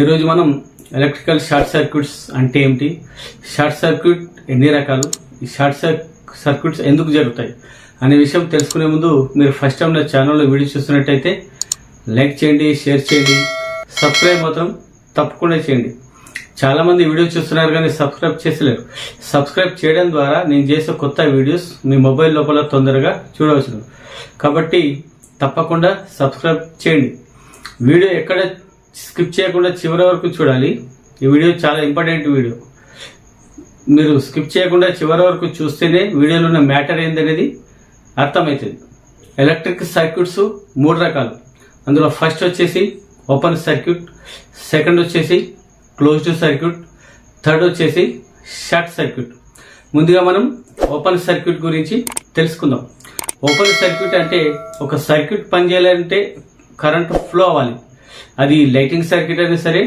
ఈరోజు మనం electrical short circuits అంటే ఏమిటి, షార్ట్ సర్క్యూట్ ఎన్ని రకాలు, ఈ షార్ట్ సర్క్యూట్స్ ఎందుకు జరుగుతాయి అనే విషయం తెలుసుకునే ముందు మీరు ఫస్ట్ టైం నా ఛానల్లో వీడియో చూస్తున్నట్టయితే లైక్ చేయండి, షేర్ చేయండి, సబ్స్క్రైబ్ మాత్రం తప్పకుండా చేయండి. చాలామంది వీడియో చూస్తున్నారు కానీ సబ్స్క్రైబ్ చేసలేరు. సబ్స్క్రైబ్ చేయడం ద్వారా నేను చేసే కొత్త వీడియోస్ మీ మొబైల్ లోపల తొందరగా చూడవచ్చు. కాబట్టి తప్పకుండా సబ్స్క్రైబ్ చేయండి. వీడియో ఎక్కడ స్కిప్ చేయకుండా చివరి వరకు చూడాలి. ఈ వీడియో చాలా ఇంపార్టెంట్ వీడియో. మీరు స్కిప్ చేయకుండా చివరి వరకు చూస్తేనే వీడియోలో ఉన్న మ్యాటర్ ఏందనేది అర్థమవుతుంది. ఎలక్ట్రిక్ సర్క్యూట్స్ 3 రకాలు. అందులో ఫస్ట్ వచ్చేసి ఓపెన్ సర్క్యూట్, సెకండ్ వచ్చేసి క్లోజ్డ్ సర్క్యూట్, థర్డ్ వచ్చేసి షార్ట్ సర్క్యూట్. ముందుగా మనం ఓపెన్ సర్క్యూట్ గురించి తెలుసుకుందాం. ఓపెన్ సర్క్యూట్ అంటే ఒక సర్క్యూట్ పనిచేయాలంటే కరెంట్ ఫ్లో అవ్వాలి. అది లైటింగ్ సర్క్యూట్ అయినా సరే,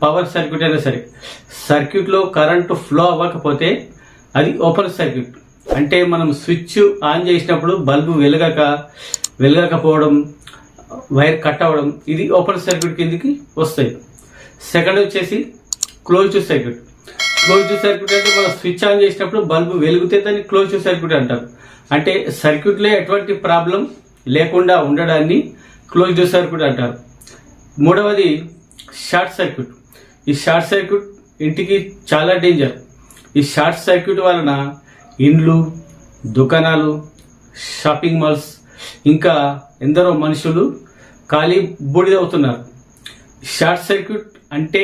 పవర్ సర్క్యూట్ అయినా సరే. సర్క్యూట్లో కరెంటు ఫ్లో అవ్వకపోతే అది ఓపెన్ సర్క్యూట్. అంటే మనం స్విచ్ ఆన్ చేసినప్పుడు బల్బు వెలగకపోవడం, వైర్ కట్ అవ్వడం, ఇది ఓపెన్ సర్క్యూట్ కిందికి వస్తాయి. సెకండ్ వచ్చేసి క్లోజ్డ్ సర్క్యూట్. క్లోజ్డ్ సర్క్యూట్ అంటే మనం స్విచ్ ఆన్ చేసినప్పుడు బల్బు వెలిగితే దాన్ని క్లోజ్డ్ సర్క్యూట్ అంటారు. అంటే సర్క్యూట్లో ఎటువంటి ప్రాబ్లం లేకుండా ఉండడాన్ని క్లోజ్డ్ సర్క్యూట్ అంటారు. మూడవది షార్ట్ సర్క్యూట్. ఈ షార్ట్ సర్క్యూట్ ఇంటికి చాలా డేంజర్. ఈ షార్ట్ సర్క్యూట్ వలన ఇండ్లు, దుకాణాలు, షాపింగ్ మాల్స్, ఇంకా ఎందరో మనుషులు ఖాళీ బూడిదవుతున్నారు. షార్ట్ సర్క్యూట్ అంటే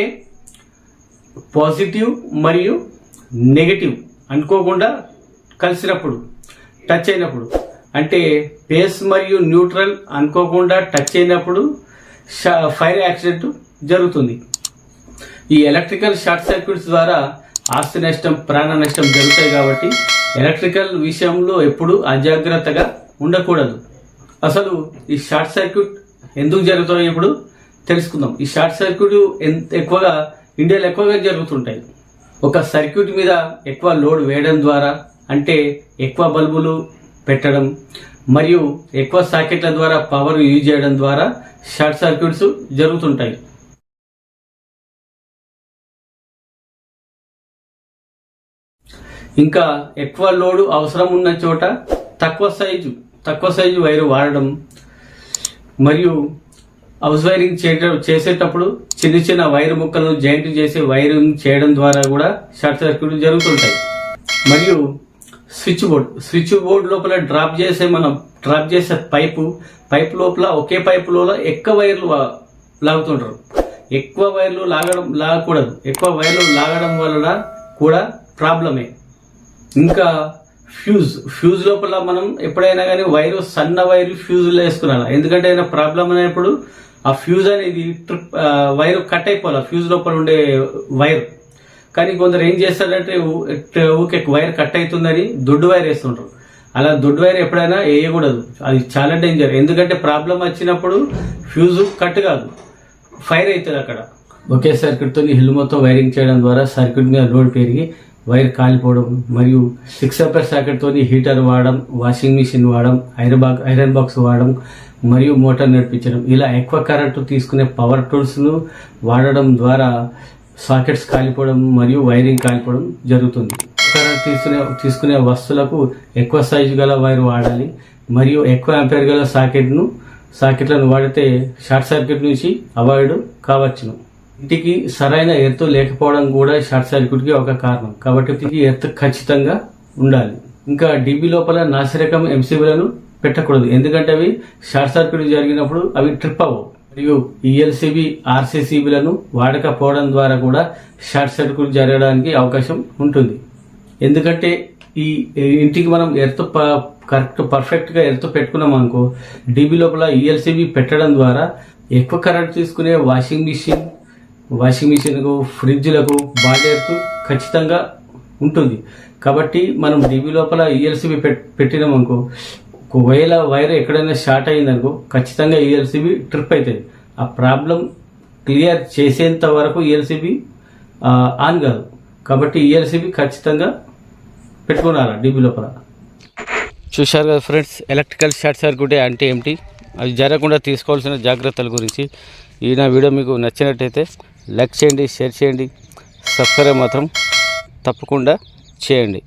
పాజిటివ్ మరియు నెగటివ్ అనుకోకుండా కలిసినప్పుడు, టచ్ అయినప్పుడు, అంటే బేస్ మరియు న్యూట్రల్ అనుకోకుండా టచ్ అయినప్పుడు ఫైర్ యాక్సిడెంట్ జరుగుతుంది. ఈ ఎలక్ట్రికల్ షార్ట్ సర్క్యూట్స్ ద్వారా ఆస్తి నష్టం, ప్రాణ నష్టం జరుగుతాయి. కాబట్టి ఎలక్ట్రికల్ విషయంలో ఎప్పుడు అజాగ్రత్తగా ఉండకూడదు. అసలు ఈ షార్ట్ సర్క్యూట్ ఎందుకు జరుగుతాయో ఇప్పుడు తెలుసుకుందాం. ఈ షార్ట్ సర్క్యూట్ ఇండియాలో ఎక్కువగా జరుగుతుంటాయి. ఒక సర్క్యూట్ మీద ఎక్కువ లోడ్ వేయడం ద్వారా, అంటే ఎక్కువ బల్బులు పెట్టడం మరియు ఎక్కువ సాకెట్ల ద్వారా పవర్ యూజ్ చేయడం ద్వారా షార్ట్ సర్క్యూట్స్ జరుగుతుంటాయి. ఇంకా ఎక్కువ లోడ్ అవసరం ఉన్న చోట తక్కువ సైజు వైరు వాడడం మరియు హౌస్ వైరింగ్ చేసేటప్పుడు చిన్న వైర్ ముక్కలను జాయింట్ చేసి వైరింగ్ చేయడం ద్వారా కూడా షార్ట్ సర్క్యూట్ జరుగుతుంటాయి. మరియు స్విచ్ బోర్డ్ లోపల డ్రాప్ చేసే పైప్ లోపల ఒకే పైపు లోపల ఎక్కువ వైర్లు లాగుతుంటారు. ఎక్కువ వైర్లు లాగకూడదు. ఎక్కువ వైర్లు లాగడం వలన కూడా ప్రాబ్లమే. ఇంకా ఫ్యూజ్ లోపల మనం ఎప్పుడైనా కానీ సన్న వైరు ఫ్యూజ్లో వేసుకున్నాను. ఎందుకంటే ఏదైనా ప్రాబ్లం అయినప్పుడు ఆ ఫ్యూజ్ అనేది వైరు కట్ అయిపోవాలి, ఫ్యూజ్ లోపల ఉండే వైర్. కానీ కొందరు ఏం చేస్తారంటే ఊకే వైర్ కట్ అవుతుందని దొడ్డు వైర్ వేస్తుంటారు. అలా దొడ్డు వైర్ ఎప్పుడైనా వేయకూడదు. అది చాలా డేంజర్. ఎందుకంటే ప్రాబ్లం వచ్చినప్పుడు ఫ్యూజ్ కట్ కాదు, ఫైర్ అవుతుంది అక్కడ. ఒకే సర్క్యూట్తో ఇల్లు మొత్తం వైరింగ్ చేయడం ద్వారా సర్క్యూట్ మీద లోడ్ పెరిగి వైర్ కాలిపోవడం, మరియు 6 ఆంపియర్ సాకెట్తో హీటర్ వాడడం, వాషింగ్ మిషన్ వాడడం, ఐరన్ బాక్స్ వాడడం మరియు మోటార్ నడిపించడం, ఇలా ఎక్కువ కరెంటు తీసుకునే పవర్ టూల్స్ను వాడడం ద్వారా సాకెట్స్ కాలిపోవడం మరియు వైరింగ్ కాలిపోవడం జరుగుతుంది. కరెంట్ తీసుకునే వస్తువులకు ఎక్కువ సైజు గల వైర్ వాడాలి మరియు ఎక్కువ ఆంపియర్ గల సాకెట్లను వాడితే షార్ట్ సర్క్యూట్ నుంచి అవాయిడ్ కావచ్చును. ఇంటికి సరైన ఎర్త్ లేకపోవడం కూడా షార్ట్ సర్క్యూట్కి ఒక కారణం. కాబట్టి ఇంటికి ఎర్త్ ఖచ్చితంగా ఉండాలి. ఇంకా డీబీ లోపల నాసిరకం ఎంసీబీలను పెట్టకూడదు. ఎందుకంటే అవి షార్ట్ సర్క్యూట్ జరిగినప్పుడు అవి ట్రిప్ అవ్వవు. మరియు ఈఎల్సీబీ, ఆర్సీసీబీలను వాడకపోవడం ద్వారా కూడా షార్ట్ సర్క్యూట్ జరగడానికి అవకాశం ఉంటుంది. ఎందుకంటే ఈ ఇంటికి మనం ఎర్త్ పర్ఫెక్ట్గా ఎర్త్ పెట్టుకున్నాం అనుకో, డీబీ లోపల ఈఎల్సీబీ పెట్టడం ద్వారా ఎక్కువ కరెంట్ తీసుకునే వాషింగ్ మిషన్కు, ఫ్రిడ్జ్లకు బాగా ఎర్త్ ఖచ్చితంగా ఉంటుంది. కాబట్టి మనం డీబీ లోపల ఈఎల్సీబీ పెట్టినాం అనుకో, ఒకవేళ వైర్ ఎక్కడైనా షార్ట్ అయిందనుకో ఖచ్చితంగా ఈఎల్సీబీ ట్రిప్ అవుతుంది. ఆ ప్రాబ్లం క్లియర్ చేసేంత వరకు ఈఎల్సీబీ ఆన్ కాదు. కాబట్టి ఈఎల్సీబీ ఖచ్చితంగా పెట్టుకున్నారా డీబీ లోపల. చూశారు కదా ఫ్రెండ్స్, ఎలక్ట్రికల్ షార్ట్ సర్క్యూట్ అంటే ఏమిటి, అది జరగకుండా తీసుకోవాల్సిన జాగ్రత్తల గురించి ఈ నా వీడియో మీకు నచ్చినట్టయితే లైక్ చేయండి, షేర్ చేయండి, సబ్స్క్రైబ్ మాత్రం తప్పకుండా చేయండి.